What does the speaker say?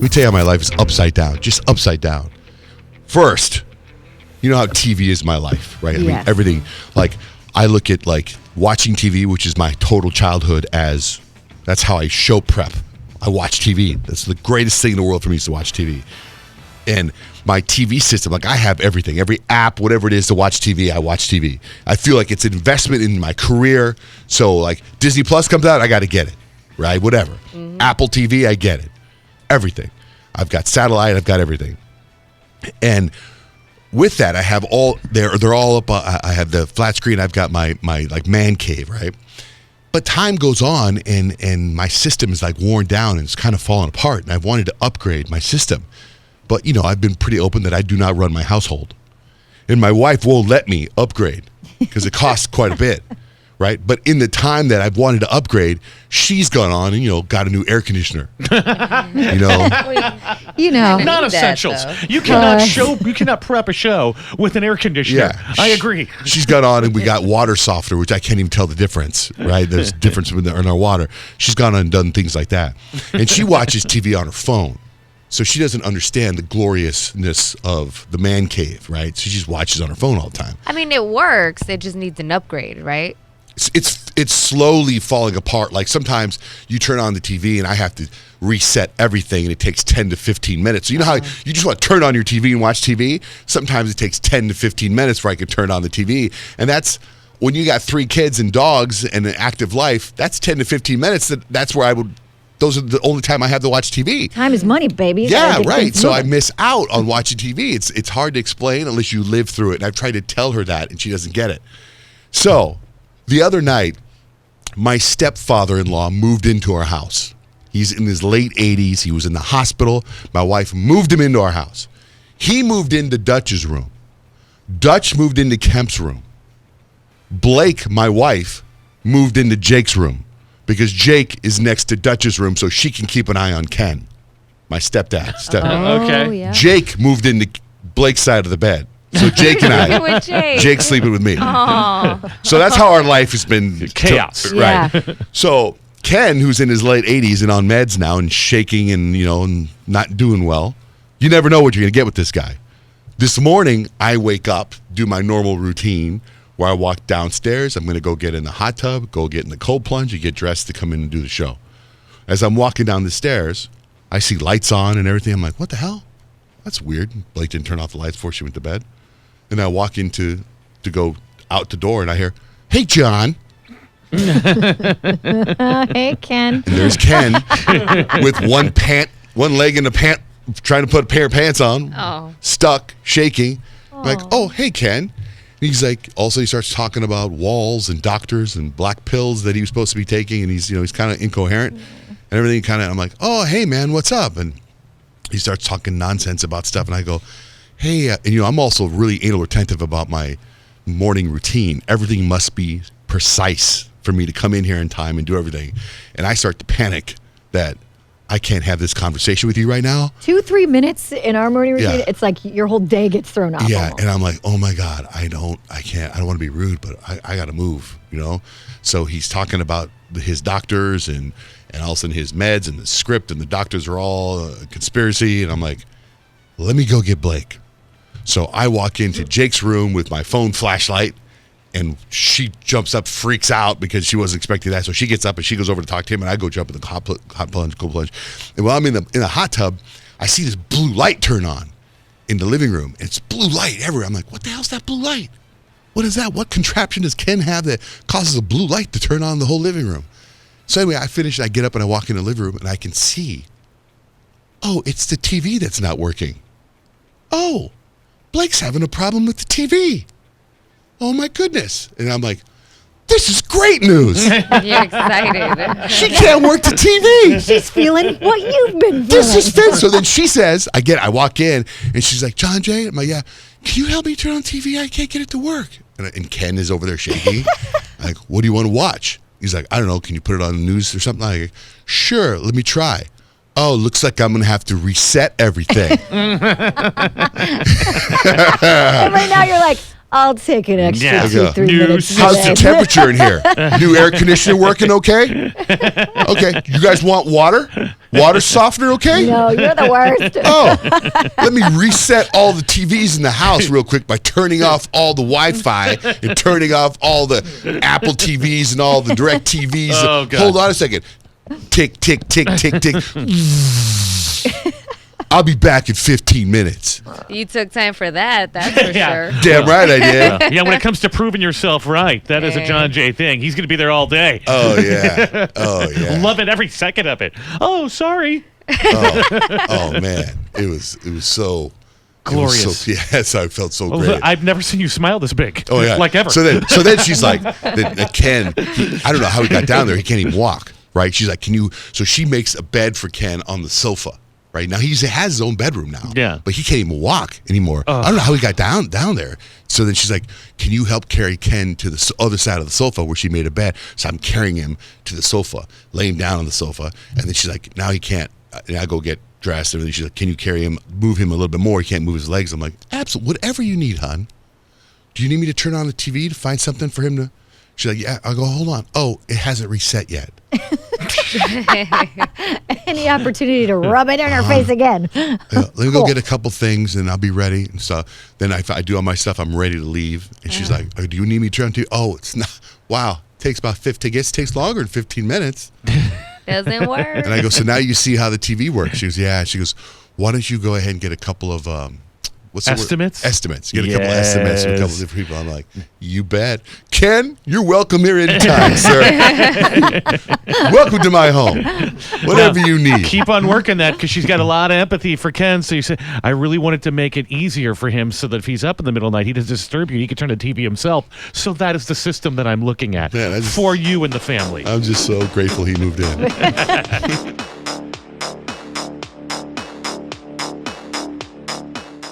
me tell you how my life is upside down, just upside down. First, you know how TV is my life, right? I mean, everything. Like, I look at like watching TV, which is my total childhood, as that's how I show prep. I watch TV. That's the greatest thing in the world for me is to watch TV. And my TV system, like I have everything, every app, whatever it is to watch TV, I watch TV. I feel like it's an investment in my career. So like Disney Plus comes out, I got to get it, right? Whatever. Mm-hmm. Apple TV, I get it. Everything. I've got satellite, I've got everything. And with that, I have all, they're all up, I have the flat screen, I've got my like man cave, right? But time goes on and my system is like worn down and it's kind of falling apart. And I've wanted to upgrade my system. But, you know, I've been pretty open that I do not run my household. And my wife won't let me upgrade because it costs quite a bit, right? But in the time that I've wanted to upgrade, she's gone on and, you know, got a new air conditioner. You know. Not essentials. You cannot prep a show with an air conditioner. Yeah. I agree. She's gone on and we got water softener, which I can't even tell the difference, right? There's a difference in our water. She's gone on and done things like that. And she watches TV on her phone. So she doesn't understand the gloriousness of the man cave, right? So she just watches on her phone all the time. I mean, it works. It just needs an upgrade, right? It's slowly falling apart. Like sometimes you turn on the TV and I have to reset everything and it takes 10 to 15 minutes. So you know how you just want to turn on your TV and watch TV? Sometimes it takes 10 to 15 minutes before I can turn on the TV. And that's when you got 3 kids and dogs and an active life, that's 10 to 15 minutes. That's where those are the only time I have to watch TV. Time is money, baby. Yeah, right. So I miss out on watching TV. It's hard to explain unless you live through it. And I've tried to tell her that, and she doesn't get it. So the other night, my stepfather-in-law moved into our house. He's in his late 80s. He was in the hospital. My wife moved him into our house. He moved into Dutch's room. Dutch moved into Kemp's room. Blake, my wife, moved into Jake's room. Because Jake is next to Dutch's room so she can keep an eye on Ken, my stepdad. Okay. Yeah. Jake moved into Blake's side of the bed. So Jake and I, With Jake. Jake's sleeping with me. Aw. So that's how our life has been. Chaos. Yeah. Right. So Ken, who's in his late 80s and on meds now and shaking and, you know, and not doing well, you never know what you're going to get with this guy. This morning, I wake up, do my normal routine, where I walk downstairs. I'm going to go get in the hot tub, go get in the cold plunge, and get dressed to come in and do the show. As I'm walking down the stairs, I see lights on and everything. I'm like, what the hell? That's weird. Blake didn't turn off the lights before she went to bed. And I walk to go out the door, and I hear, hey, John. Hey, Ken. And there's Ken with one leg in the pant, trying to put a pair of pants on, stuck, shaking. I'm like, oh, hey, Ken. He's like, also he starts talking about walls and doctors and black pills that he was supposed to be taking, and he's kind of incoherent and everything. I'm like, oh, hey man, what's up? And he starts talking nonsense about stuff, and I go, hey, and I'm also really anal retentive about my morning routine. Everything must be precise for me to come in here in time and do everything, and I start to panic that I can't have this conversation with you right now. 2-3 minutes in our morning routine, Yeah. It's like your whole day gets thrown off. Yeah, almost. and I'm like, oh my God, I don't want to be rude, but I got to move, So he's talking about his doctors and all of a sudden his meds and the script and the doctors are all a conspiracy. And I'm like, let me go get Blake. So I walk into Jake's room with my phone flashlight, and she jumps up, freaks out because she wasn't expecting that. So she gets up and she goes over to talk to him, and I go jump in the hot plunge, cold plunge. And while I'm in the hot tub, I see this blue light turn on in the living room. It's blue light everywhere. I'm like, what the hell's that blue light? What is that? What contraption does Ken have that causes a blue light to turn on the whole living room? So anyway, I finish, I get up and I walk in the living room and I can see, oh, it's the TV that's not working. Oh, Blake's having a problem with the TV. Oh my goodness. And I'm like, this is great news. You're excited. She can't work the TV. She's feeling what you've been feeling. This is fit. So then she says, I walk in and she's like, Johnjay, I'm like, yeah, can you help me turn on TV? I can't get it to work. And Ken is over there shaking. I'm like, what do you want to watch? He's like, I don't know. Can you put it on the news or something? I'm like, sure, let me try. Oh, looks like I'm going to have to reset everything. And right now you're like, I'll take an extra Yeah. 2-3 minutes. How's the temperature in here? New air conditioner working okay? Okay. You guys want water? Water softener, okay? No, you're the worst. Oh, let me reset all the TVs in the house real quick by turning off all the Wi-Fi and turning off all the Apple TVs and all the Direct TVs. Oh, God. Hold on a second. Tick, tick, tick, tick, tick. I'll be back in 15 minutes. You took time for that, that's for Yeah. sure. Damn right I did. Yeah, when it comes to proving yourself right, that is a Johnjay thing. He's going to be there all day. Oh, yeah. Oh, yeah. Love it every second of it. Oh, sorry. Oh, man. It was so... Glorious. Yes, I felt so Oh, great. I've never seen you smile this big. Oh yeah, Like ever. So then she's like, that Ken. I don't know how he got down there. He can't even walk. Right? She's like, can you? So she makes a bed for Ken on the sofa. Right now he has his own bedroom now. Yeah. But he can't even walk anymore. I don't know how he got down there. So then she's like, can you help carry Ken to the other side of the sofa where she made a bed? So I'm carrying him to the sofa, laying down on the sofa, and then she's like, now he can't. And I go get dressed and everything. She's like, can you carry him, move him a little bit more? He can't move his legs. I'm like, absolutely, whatever you need, hon. Do you need me to turn on the TV to find something for him to? She's like, yeah. I go, hold on. Oh, it hasn't reset yet. Any opportunity to rub it in her face again. Let me go get a couple things and I'll be ready and stuff. Then I do all my stuff. I'm ready to leave. And she's like, oh, do you need me to turn to? Oh, it's not. Wow. Takes about 15. It takes longer than 15 minutes. Doesn't work. And I go, so now you see how the TV works. She goes, yeah. She goes, why don't you go ahead and get a couple of what's the word? Estimates? Estimates. Get a couple of estimates from a couple of Yes. different people. I'm like, you bet. Ken, you're welcome here anytime, sir. Welcome to my home. Whatever you need. Keep on working that because she's got a lot of empathy for Ken. So you say, I really wanted to make it easier for him so that if he's up in the middle of the night, he doesn't disturb you. He can turn the TV himself. So that is the system that I'm looking at Man, for you and the family. I'm just so grateful he moved in.